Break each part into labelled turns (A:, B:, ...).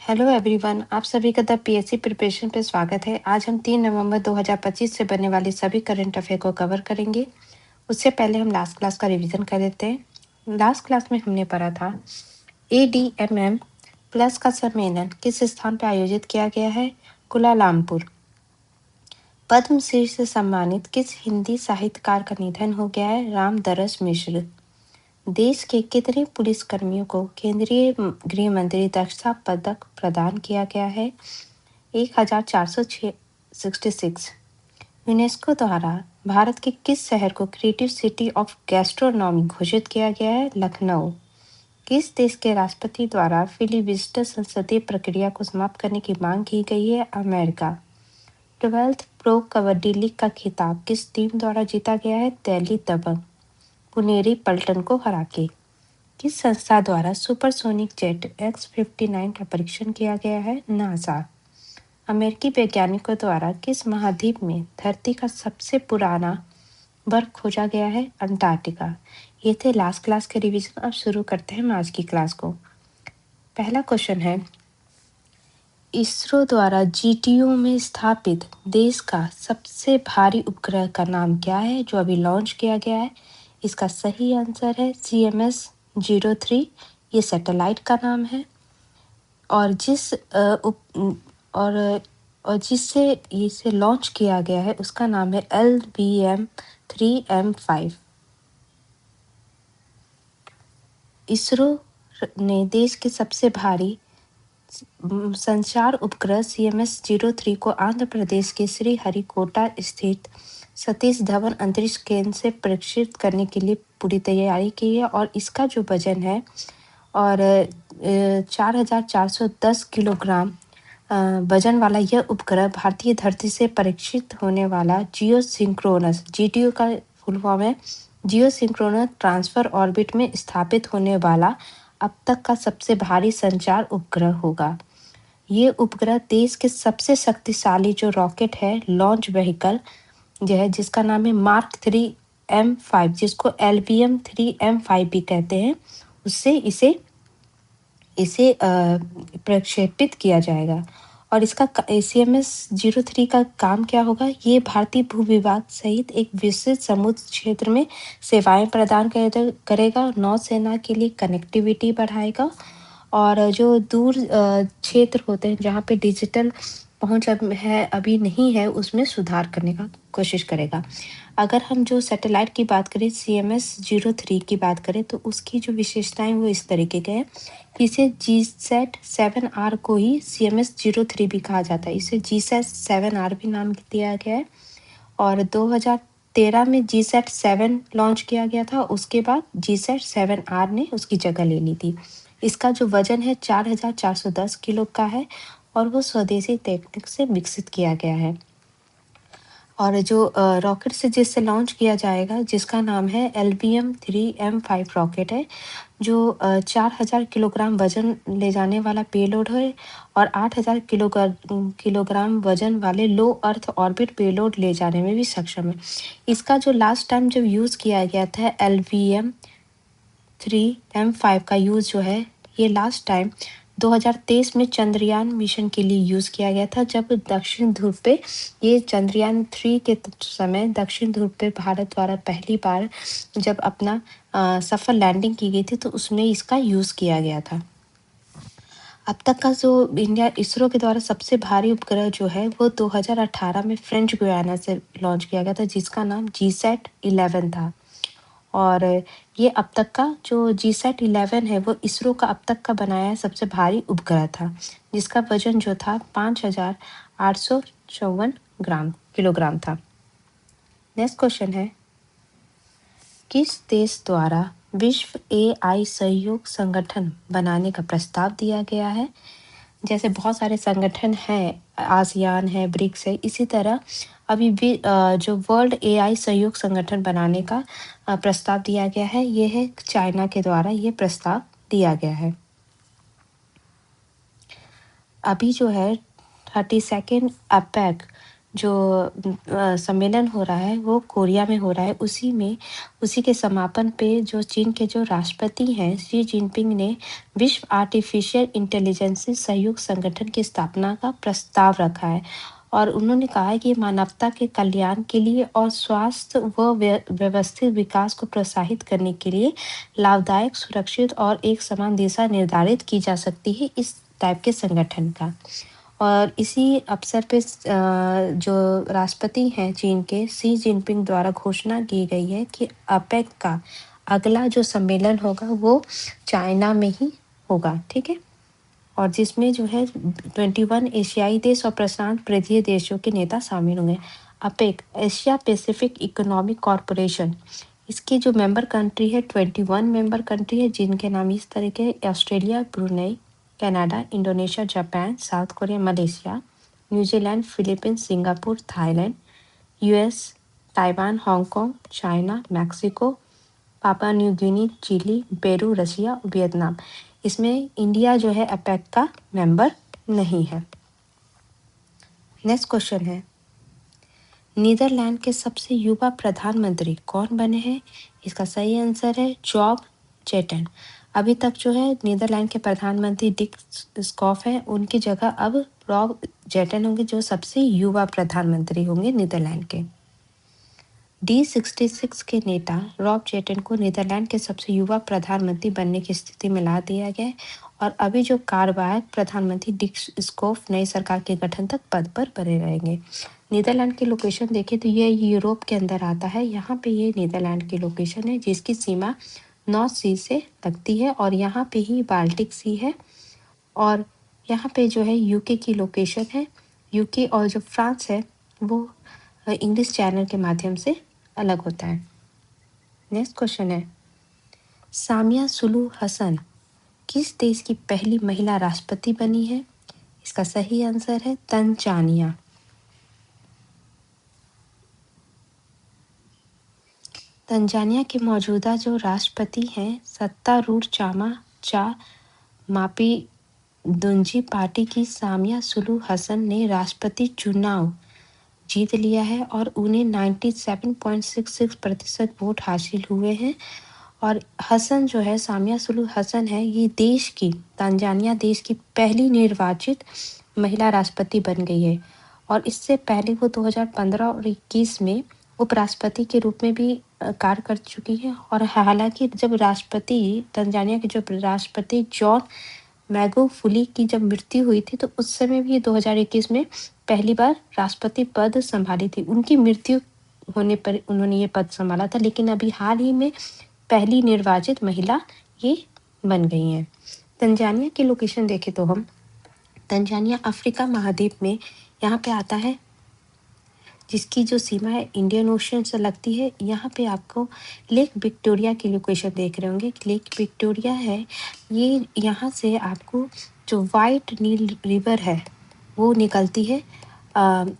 A: Hello everyone, आप सभी का द पीएससी प्रिपरेशन पे स्वागत है। आज हम 3 नवंबर 2025 से बनने वाली सभी करंट अफेयर को कवर करेंगे। उससे पहले हम लास्ट क्लास का रिवीजन कर लेते हैं। लास्ट क्लास में हमने पढ़ा था एडीएमएम प्लस का सम्मेलन किस स्थान पर आयोजित किया गया है? कुलालमपुर। पद्मश्री से सम्मानित किस हिंदी साहित्यकार का निधन हो गया है? रामदरस मिश्र। देश के कितने पुलिसकर्मियों को केंद्रीय गृह मंत्री दक्षता पदक प्रदान किया गया है? 1466। यूनेस्को द्वारा भारत के किस शहर को क्रिएटिव सिटी ऑफ गैस्ट्रोनॉमी घोषित किया गया है? लखनऊ। किस देश के राष्ट्रपति द्वारा फिलिबस्टर संसदीय प्रक्रिया को समाप्त करने की मांग की गई है? America. 12th pro kabaddi league का खिताब किस टीम द्वारा जीता गया है? दिल्ली दबंग पुनेरी पल्टन को हरा के। किस संस्था द्वारा सुपरसोनिक जेट X-59 का परीक्षण किया गया है? नासा। अमेरिकी वैज्ञानिकों द्वारा किस महाद्वीप में धरती का सबसे पुराना बर्फ खोजा गया है? अंटार्कटिका। ये थे लास्ट क्लास के रिवीजन। अब शुरू करते हैं आज की क्लास को। पहला क्वेश्चन है, इसरो द्वारा GTO में स्थापित देश का सबसे भारी उपग्रह का नाम क्या है जो अभी लॉन्च किया गया है? इसका सही आंसर है CMS-03। ये सैटेलाइट का नाम है और जिससे इसे लॉन्च किया गया है उसका नाम है LBM-3M5। इसरो ने देश के सबसे भारी संचार उपग्रह CMS-03 को आंध्र प्रदेश के श्रीहरिकोटा स्थित सतीश धवन अंतरिक्ष केंद्र से प्रक्षेपित करने के लिए पूरी तैयारी की है और इसका जो वजन है और 4410 किलोग्राम वजन वाला यह उपग्रह भारतीय धरती से परीक्षित होने वाला जियोसिंक्रोनस GTO का फुल फॉर्म है जियोसिंक्रोनस ट्रांसफर ऑर्बिट में स्थापित होने वाला अब तक का सबसे भारी संचार उपग्रह होगा। ये उपग्रह देश के सबसे शक्तिशाली जो रॉकेट है लॉन्च व्हीकल जो है जिसका नाम है मार्क 3M5 जिसको LBM-3M5 भी कहते हैं उससे इसे प्रक्षेपित किया जाएगा। और इसका CMS-03 का काम क्या होगा? ये भारतीय भूविभाग सहित एक विस्तृत समुद्र क्षेत्र में सेवाएं प्रदान करेगा, नौसेना के लिए कनेक्टिविटी बढ़ाएगा और जो दूर क्षेत्र होते हैं जहाँ पे डिजिटल पहुंच अभी नहीं है उसमें सुधार करने का कोशिश करेगा। अगर हम जो सैटेलाइट की बात करें CMS-03 की बात करें तो उसकी जो विशेषताएं वो इस तरीके के हैं। इसे GSAT-7R को ही CMS-03 भी कहा जाता है। इसे GSAT-7R भी नाम दिया गया है और 2013 में GSAT-7 लॉन्च किया गया था। उसके बाद GSAT-7R ने उसकी जगह ले ली थी। इसका जो वजन है 4410 किलो का है और वो स्वदेशी तकनीक से विकसित किया गया है। और जो रॉकेट से जिससे लॉन्च किया जाएगा जिसका नाम है LBM-3M5 रॉकेट है जो 4000 किलोग्राम वजन ले जाने वाला पेलोड है और 8000 किलोग्राम वजन वाले लो अर्थ ऑर्बिट पेलोड ले जाने में भी सक्षम है। इसका जो लास्ट टाइम जब यूज़ किया गया था LBM-3M5 का यूज़ जो है ये लास्ट टाइम 2023 में चंद्रयान मिशन के लिए यूज़ किया गया था जब दक्षिण ध्रुव पे ये चंद्रयान 3 के समय दक्षिण ध्रुव पे भारत द्वारा पहली बार जब अपना सफल लैंडिंग की गई थी तो उसमें इसका यूज़ किया गया था। अब तक का जो इंडिया इसरो के द्वारा सबसे भारी उपग्रह जो है वो 2018 में फ्रेंच गुयाना से लॉन्च किया गया था जिसका नाम GSAT-11 था और ये अब तक का जो GSAT-11 है वो इसरो का अब तक का बनाया सबसे भारी उपग्रह था जिसका वजन जो था 5854 किलोग्राम था। नेक्स्ट क्वेश्चन है, किस देश द्वारा विश्व AI सहयोग संगठन बनाने का प्रस्ताव दिया गया है? जैसे बहुत सारे संगठन हैं, आसियान है, ब्रिक्स है, इसी तरह अभी भी जो वर्ल्ड AI सहयोग संगठन बनाने का प्रस्ताव दिया गया है ये है चाइना के द्वारा ये प्रस्ताव दिया गया है। अभी जो है 32nd APEC जो सम्मेलन हो रहा है वो कोरिया में हो रहा है। उसी के समापन पे जो चीन के जो राष्ट्रपति हैं शी जिनपिंग ने विश्व आर्टिफिशियल इंटेलिजेंस सहयोग संगठन की स्थापना का प्रस्ताव रखा है और उन्होंने कहा है कि मानवता के कल्याण के लिए और स्वास्थ्य व व्यवस्थित विकास को प्रोत्साहित करने के लिए लाभदायक, सुरक्षित और एक समान दिशा निर्धारित की जा सकती है इस टाइप के संगठन का। और इसी अवसर पे जो राष्ट्रपति हैं चीन के शी जिनपिंग द्वारा घोषणा की गई है कि अपेक का अगला जो सम्मेलन होगा वो चाइना में ही होगा, ठीक है। और जिसमें जो है 21 एशियाई देश और प्रशांत परिधीय देशों के नेता शामिल होंगे। APEC Asia Pacific economic corporation, इसकी जो मेंबर कंट्री है 21 मेंबर कंट्री है जिनके नाम इस तरीके हैं: Australia, Brunei, Canada, Indonesia, Japan, south Korea, Malaysia, New Zealand, Philippines, Singapore, Thailand, US, Taiwan, Hong Kong, China, Mexico, पापा न्यू गिनी, चिली, पेरू, रसिया, वियतनाम। इसमें इंडिया जो है अपेक का मेंबर नहीं है। नेक्स्ट क्वेश्चन है, नीदरलैंड के सबसे युवा प्रधानमंत्री कौन बने हैं? इसका सही आंसर है जॉब जेटन। अभी तक जो है नीदरलैंड के प्रधानमंत्री डिक स्कॉफ है, उनकी जगह अब रॉब जेटन होंगे जो सबसे युवा प्रधानमंत्री होंगे नीदरलैंड के। D66 के नेता रॉब जेटन को नीदरलैंड के सबसे युवा प्रधानमंत्री बनने की स्थिति में ला दिया गया है और अभी जो कार्यवाहक प्रधानमंत्री डिक स्कोफ नई सरकार के गठन तक पद पर बने रहेंगे। नीदरलैंड की लोकेशन देखें तो ये यूरोप के अंदर आता है। यहाँ पे ये नीदरलैंड की लोकेशन है जिसकी सीमा नॉर्थ सी से लगती है और यहाँ पे ही बाल्टिक सी है और यहाँ पे जो है यूके की लोकेशन है। यूके और जो फ्रांस है वो इंग्लिश चैनल के माध्यम से अलग होता है। नेक्स्ट क्वेश्चन है, सामिया सुलू हसन किस देश की पहली महिला राष्ट्रपति बनी है? इसका सही आंसर है तंजानिया। तंजानिया के मौजूदा जो राष्ट्रपति हैं सत्तारूढ़ चामा चा मापी दुंजी पार्टी की सामिया सुलू हसन ने राष्ट्रपति चुनाव जीत लिया है और उन्हें 97.66% वोट हासिल हुए हैं। और हसन जो है सामिया सुलू हसन है ये तंजानिया देश की पहली निर्वाचित महिला राष्ट्रपति बन गई है और इससे पहले वो 2015 और 21 में उपराष्ट्रपति के रूप में भी कार्य कर चुकी है। और हालांकि जब तंजानिया के जो राष्ट्रपति जॉन मैगुफुली की जब मृत्यु हुई थी तो उस समय भी 2021 में पहली बार राष्ट्रपति पद संभाली थी। उनकी मृत्यु होने पर उन्होंने ये पद संभाला था, लेकिन अभी हाल ही में पहली निर्वाचित महिला ये बन गई हैं। तंजानिया की लोकेशन देखें तो हम तंजानिया अफ्रीका महाद्वीप में यहाँ पे आता है जिसकी जो सीमा है इंडियन ओशन से लगती है। यहाँ पे आपको लेक विक्टोरिया की लोकेशन देख रहे होंगे। लेक विक्टोरिया है ये यहाँ से आपको जो वाइट नील रिवर है वो निकलती है।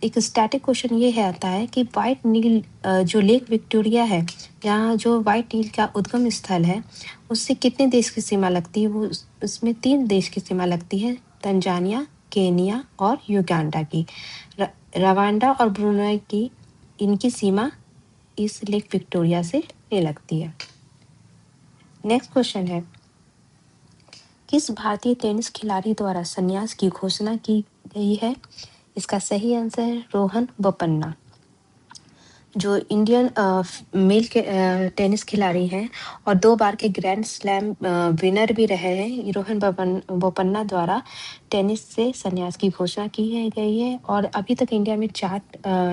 A: एक स्टैटिक क्वेश्चन ये है आता है कि वाइट नील जो लेक विक्टोरिया है यहाँ जो वाइट नील का उद्गम स्थल है उससे कितने देश की सीमा लगती है? वो उसमें 3 देश की सीमा लगती है, तंजानिया, केनिया और युगांडा की। रवांडा और ब्रुनेई की इनकी सीमा इस लेक विक्टोरिया से ले लगती है। नेक्स्ट क्वेश्चन है, किस भारतीय टेनिस खिलाड़ी द्वारा संन्यास की घोषणा की गई है? इसका सही आंसर है रोहन बोपन्ना। जो इंडियन मेल के टेनिस खिलाड़ी हैं और 2 बार के ग्रैंड स्लैम विनर भी रहे हैं, रोहन बोपन्ना द्वारा टेनिस से संन्यास की घोषणा की गई है। और अभी तक इंडिया में 4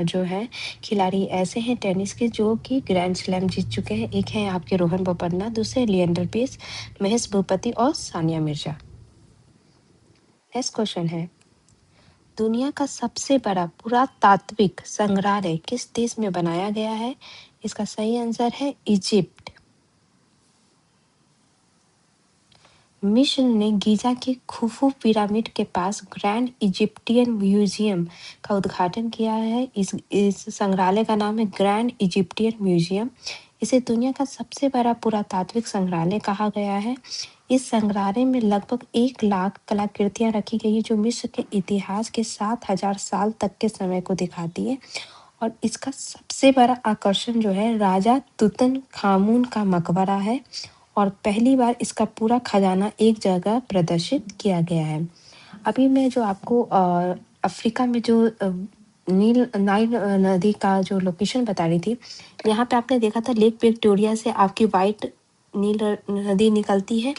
A: जो है खिलाड़ी ऐसे हैं टेनिस के जो कि ग्रैंड स्लैम जीत चुके हैं। एक है आपके रोहन बोपन्ना, दूसरे लिएंडर पेस, महेश भूपति और सानिया मिर्जा। नेक्स्ट क्वेश्चन है, दुनिया का सबसे बड़ा पुरातात्विक संग्रहालय किस देश में बनाया गया है? इसका सही आंसर है इजिप्ट। मिस्र ने गीजा के खुफू पिरामिड के पास ग्रैंड इजिप्टियन म्यूजियम का उद्घाटन किया है। इस संग्रहालय का नाम है ग्रैंड इजिप्टियन म्यूजियम। इसे दुनिया का सबसे बड़ा पुरातात्विक संग्रहालय कहा गया है। इस संग्रहालय में लगभग 1,00,000 कलाकृतियां रखी गई है जो मिस्र के इतिहास के 7,000 साल तक के समय को दिखाती है। और इसका सबसे बड़ा आकर्षण जो है राजा तुतनखामुन का मकबरा है और पहली बार इसका पूरा खजाना एक जगह प्रदर्शित किया गया है। अभी मैं जो आपको अफ्रीका में जो नाइल नदी का जो लोकेशन बता रही थी, यहाँ पे आपने देखा था लेक विक्टोरिया से आपकी वाइट नील नदी निकलती है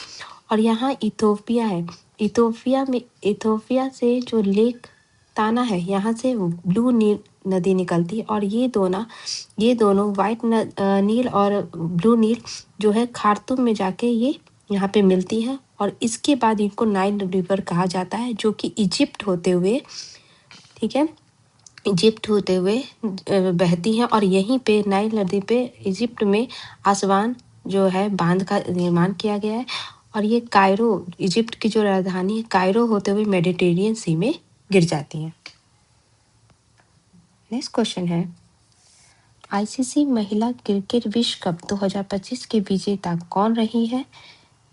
A: और यहाँ इथोपिया है। इथोपिया से जो लेक ताना है यहाँ से ब्लू नील नदी निकलती है और ये दोनों वाइट नील और ब्लू नील जो है खार्तूम में जाके ये यहाँ पे मिलती है और इसके बाद इनको नाइल रिवर कहा जाता है जो कि इजिप्ट होते हुए, ठीक है, इजिप्ट होते हुए बहती है और यहीं पे नाइल नदी पे इजिप्ट में आसवान जो है बांध का निर्माण किया गया है और ये कायरो, इजिप्ट की जो राजधानी है कायरो होते हुए मेडिटेरियन सी में गिर जाती है। नेक्स्ट क्वेश्चन है, आईसीसी महिला क्रिकेट विश्व कप 2025 के विजेता कौन रही है?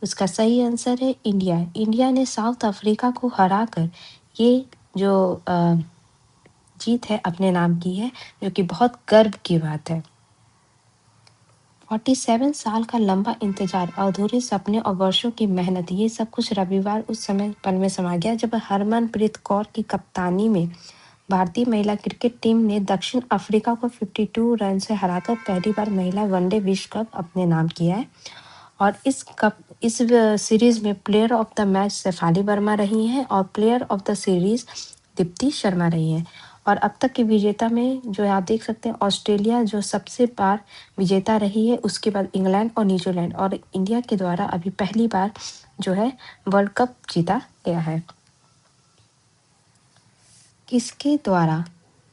A: उसका सही आंसर है इंडिया। इंडिया ने साउथ अफ्रीका को हराकर ये जो जीत है अपने नाम की है, जो कि बहुत गर्व की बात है। 47 साल का लंबा इंतजार, अधूरे सपने और वर्षों की मेहनत, ये सब कुछ रविवार उस समय पल में समा गया जब हरमनप्रीत कौर की कप्तानी में भारतीय महिला क्रिकेट टीम ने दक्षिण अफ्रीका को 52 रन से हराकर पहली बार महिला वनडे विश्व कप अपने नाम किया है। और इस सीरीज में player of the match Shefali Verma रही हैं और player of the series Deepti Sharma रही हैं। और अब तक के विजेता में जो है आप देख सकते हैं ऑस्ट्रेलिया जो सबसे बार विजेता रही है, उसके बाद इंग्लैंड और न्यूजीलैंड, और इंडिया के द्वारा अभी पहली बार जो है वर्ल्ड कप जीता गया है। किसके द्वारा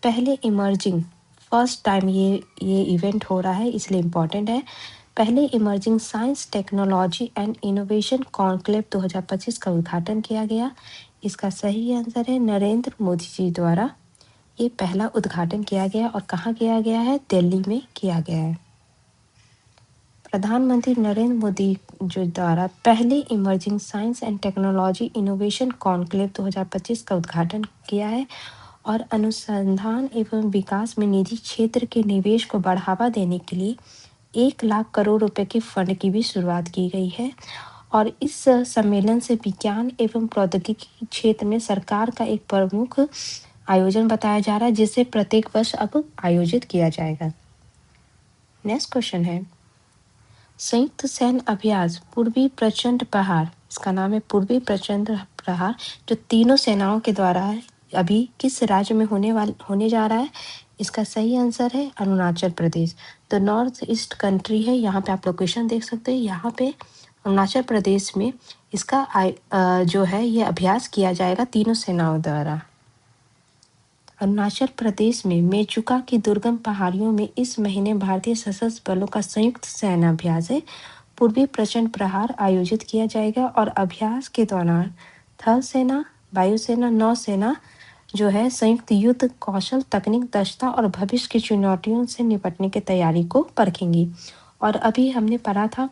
A: पहले इमर्जिंग, फर्स्ट टाइम ये इवेंट हो रहा है इसलिए इम्पोर्टेंट है, पहले emerging science technology and innovation conclave 2025 का उद्घाटन किया गया? इसका सही आंसर है नरेंद्र मोदी जी द्वारा ये पहला उद्घाटन किया गया। और कहाँ किया गया है? दिल्ली में किया गया है। प्रधानमंत्री नरेंद्र मोदी जो द्वारा पहले emerging science and technology innovation conclave 2025 का उद्घाटन किया है और अनुसंधान एवं विकास में निजी क्षेत्र के निवेश को बढ़ावा देने के लिए 1,00,000 करोड़ रुपए के फंड की भी शुरुआत की गई है। और इस सम्मेलन से विज्ञान एवं प्रौद्योगिकी क्षेत्र में सरकार का एक प्रमुख आयोजन बताया जा रहा है जिसे प्रत्येक वर्ष अब आयोजित किया जाएगा। नेक्स्ट क्वेश्चन है, संयुक्त सैन्य अभ्यास पूर्वी प्रचंड प्रहार, इसका नाम है पूर्वी प्रचंड प्रहार, जो तीनों सेनाओं के द्वारा अभी किस राज्य में होने जा रहा है? इसका सही आंसर है Arunachal Pradesh. The north east country है, यहाँ पे आप लोकेशन देख सकते हैं। यहाँ पे अरुणाचल प्रदेश में इसका जो है ये अभ्यास किया जाएगा तीनों सेनाओं द्वारा। अरुणाचल प्रदेश में मेचुका की दुर्गम पहाड़ियों में इस महीने भारतीय सशस्त्र बलों का संयुक्त सैन्य अभ्यास है पूर्वी प्रचंड प्रहार आयोजित किया जाएगा। और अभ्यास के दौरान थल सेना, वायुसेना, नौसेना जो है संयुक्त युद्ध कौशल, तकनीक, दक्षता और भविष्य की चुनौतियों से निपटने की तैयारी को परखेंगी। और अभी हमने पढ़ा था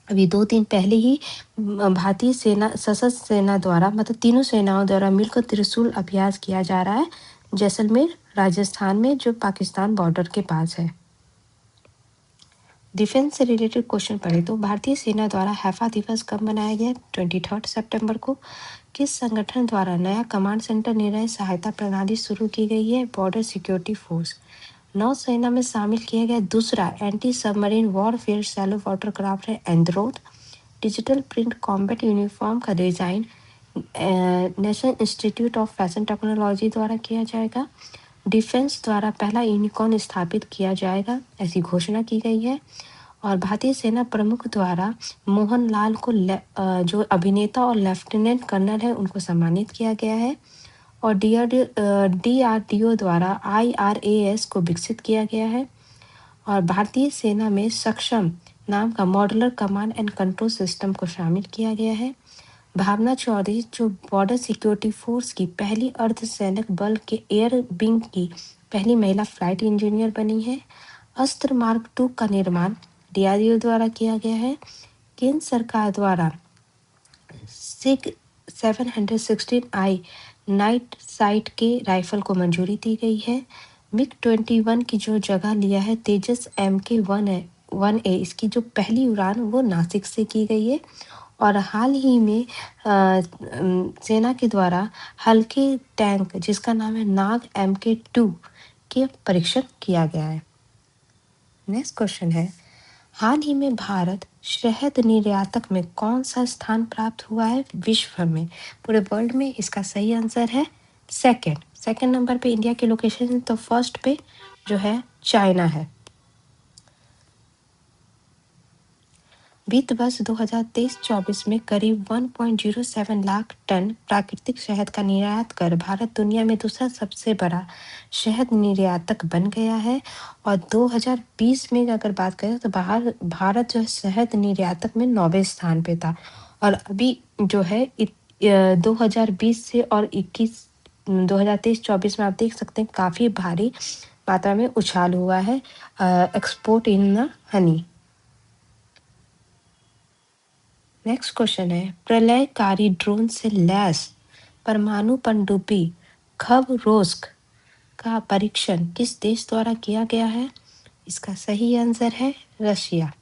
A: अभी 2 दिन पहले ही भारतीय सेना सशस्त्र सेना द्वारा मतलब तीनों सेनाओं द्वारा मिलकर त्रिशूल अभ्यास किया जा रहा है जैसलमेर राजस्थान में जो पाकिस्तान बॉर्डर के पास है। डिफेंस से रिलेटेड क्वेश्चन पढ़े तो भारतीय सेना द्वारा हैफा दिवस कब मनाया गया? 23 सितंबर को। किस संगठन द्वारा नया कमांड सेंटर निर्णय सहायता प्रणाली शुरू की गई है? Border security force. नौसेना में शामिल किया गया दूसरा anti submarine warfare shallow watercraft है एंद्रोथ। डिजिटल प्रिंट कॉम्बैट यूनिफॉर्म का design national institute of fashion technology द्वारा किया जाएगा। डिफेंस द्वारा पहला यूनिकॉर्न स्थापित किया जाएगा, ऐसी घोषणा की गई है। और भारतीय सेना प्रमुख द्वारा मोहन लाल को जो अभिनेता और लेफ्टिनेंट कर्नल है उनको सम्मानित किया गया है। और DRDO द्वारा IRAS को विकसित किया गया है। और भारतीय सेना में सक्षम नाम का modular command and control system को शामिल किया गया है। भावना चौधरी जो बॉर्डर सिक्योरिटी फोर्स की पहली अर्धसैनिक बल के एयर विंग की पहली महिला फ्लाइट इंजीनियर बनी है। अस्त्र मार्क 2 का निर्माण DRDO द्वारा किया गया है। केंद्र सरकार द्वारा सिग 716I नाइट साइट के राइफल को मंजूरी दी गई है। मिग-21 की जो जगह लिया है तेजस MK-1A, इसकी जो पहली उड़ान वो नासिक से की गई है। और हाल ही में सेना के द्वारा हल्के टैंक जिसका नाम है नाग MK-2 के परीक्षण किया गया है। नेक्स्ट क्वेश्चन है, हाल ही में भारत शहद निर्यातक में कौन सा स्थान प्राप्त हुआ है विश्व भर में, पूरे वर्ल्ड में? इसका सही आंसर है सेकंड नंबर पे इंडिया की लोकेशन है, तो फर्स्ट पे जो है चाइना है। वित्त वर्ष 2023-24 में करीब 1.07 लाख टन प्राकृतिक शहद का निर्यात कर भारत दुनिया में दूसरा सबसे बड़ा शहद निर्यातक बन गया है। और 2020 में अगर बात करें तो भारत जो है शहद निर्यातक में 9वें स्थान पे था। और अभी जो है 2020 से और 2023-24 में आप देख सकते हैं काफ़ी भारी मात्रा में उछाल हुआ है एक्सपोर्ट इन हनी। नेक्स्ट क्वेश्चन है, प्रलयकारी ड्रोन से लैस परमाणु पनडुब्बी खबरोस्क का परीक्षण किस देश द्वारा किया गया है? इसका सही आंसर है रशिया।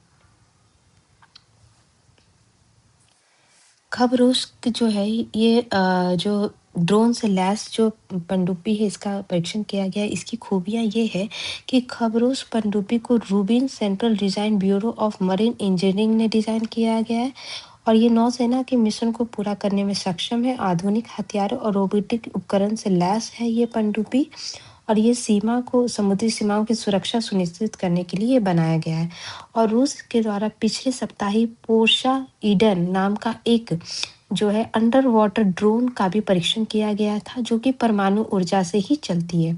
A: खबरोस्क जो है ये जो ड्रोन से लैस जो पनडुब्बी है इसका परीक्षण किया गया है। इसकी खूबियाँ ये है कि खबरोस्क पनडुब्बी को Rubin central design bureau of marine engineering ने डिज़ाइन किया गया है और ये नौसेना के मिशन को पूरा करने में सक्षम है। आधुनिक हथियारों और रोबोटिक उपकरण से लैस है ये पनडुब्बी और ये समुद्री सीमाओं की सुरक्षा सुनिश्चित करने के लिए बनाया गया है। और रूस के द्वारा पिछले सप्ताह ही पोसाइडन नाम का एक जो है अंडर वाटर ड्रोन का भी परीक्षण किया गया था जो कि परमाणु ऊर्जा से ही चलती है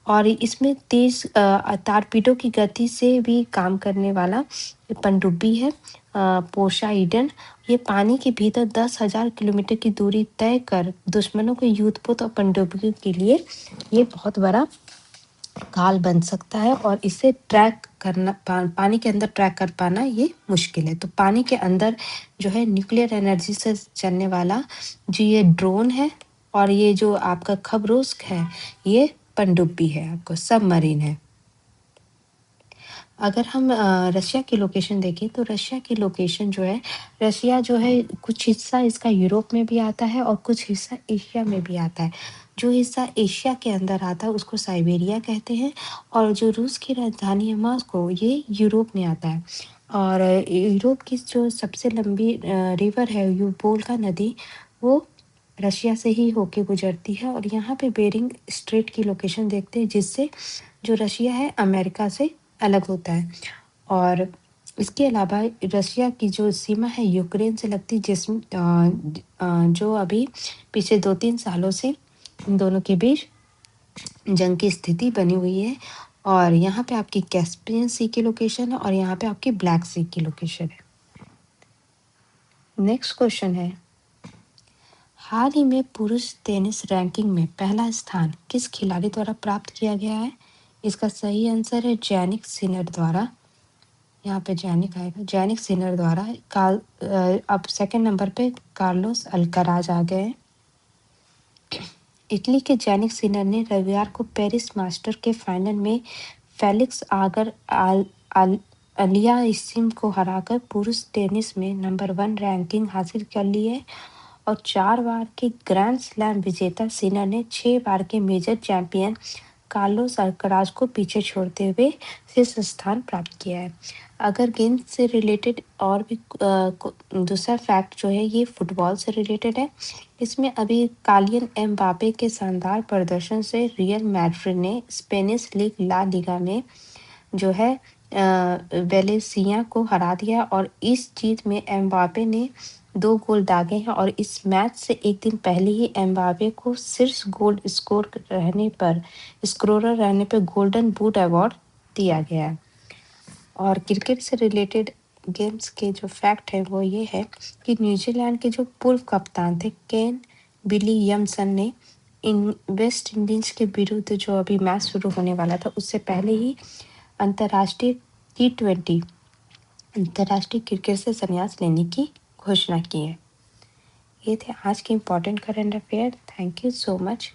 A: और इसमें तेज टारपीडो की गति से भी काम करने वाला पनडुब्बी है पोसाइडन। ये पानी के भीतर 10,000 किलोमीटर की दूरी तय कर दुश्मनों के युद्धपोत और पनडुब्बियों के लिए ये बहुत बड़ा काल बन सकता है और इसे ट्रैक करना पानी के अंदर ट्रैक कर पाना ये मुश्किल है। तो पानी के अंदर जो है न्यूक्लियर एनर्जी से चलने वाला जो ये ड्रोन है और ये जो आपका खबरोस्क है ये पनडुब्बी है, आपको सबमरीन है। अगर हम रशिया की लोकेशन देखें तो रशिया की लोकेशन जो है रशिया जो है कुछ हिस्सा इसका यूरोप में भी आता है और कुछ हिस्सा एशिया में भी आता है। जो हिस्सा एशिया के अंदर आता है उसको साइबेरिया कहते हैं और जो रूस की राजधानी है मॉस्को ये यूरोप में आता है। और यूरोप की जो सबसे लंबी रिवर है यूबोल्गा नदी वो रशिया से ही होके गुजरती है और यहाँ पे बेरिंग स्ट्रेट की लोकेशन देखते हैं जिससे जो रशिया है अमेरिका से अलग होता है। और इसके अलावा रशिया की जो सीमा है यूक्रेन से लगती जिसमें जो अभी पिछले 2-3 सालों से इन दोनों के बीच जंग की स्थिति बनी हुई है और यहाँ पे आपकी कैस्पियन सी की लोकेशन है और यहाँ पे आपकी ब्लैक सी की लोकेशन है। नेक्स्ट क्वेश्चन है, हाल ही में पुरुष टेनिस रैंकिंग में पहला स्थान किस खिलाड़ी द्वारा प्राप्त किया गया है? इसका सही आंसर है जैनिक सिनर द्वारा। यहाँ पे जैनिक आएगा, जैनिक सिनर द्वारा। अब सेकंड नंबर पे कार्लोस अल्कराज आ गए। इटली के जैनिक सिनर ने रविवार को पेरिस मास्टर के फाइनल में फेलिक्स आगर अलियासिम को हराकर पुरुष टेनिस में नंबर 1 रैंकिंग हासिल कर ली है और 4 बार के ग्रैंड स्लैम विजेता सिनर ने 6 बार के मेजर चैंपियन कार्लोस अल्कराज को पीछे छोड़ते हुए शीर्ष स्थान प्राप्त किया है। अगर गेंद से रिलेटेड और भी दूसरा फैक्ट जो है ये फुटबॉल से रिलेटेड है। इसमें अभी कालियन एम्बापे के शानदार प्रदर्शन से रियल मैड्रिड ने स्पेनिश लीग ला लीगा में जो है वेलेसिया को हरा दिया और इस जीत में एम्बापे ने 2 गोल दागे हैं और इस मैच से एक दिन पहले ही एम्बापे को शीर्ष गोल स्कोरर रहने पर गोल्डन बूट अवार्ड दिया गया है। और क्रिकेट से रिलेटेड गेम्स के जो फैक्ट है वो ये है कि न्यूजीलैंड के जो पूर्व कप्तान थे केन विलियमसन ने वेस्ट इंडीज के विरुद्ध जो अभी मैच शुरू होने वाला था उससे पहले ही अंतर्राष्ट्रीय क्रिकेट से संन्यास लेने की घोषणा की है। ये थे आज के important current affair. Thank you so much.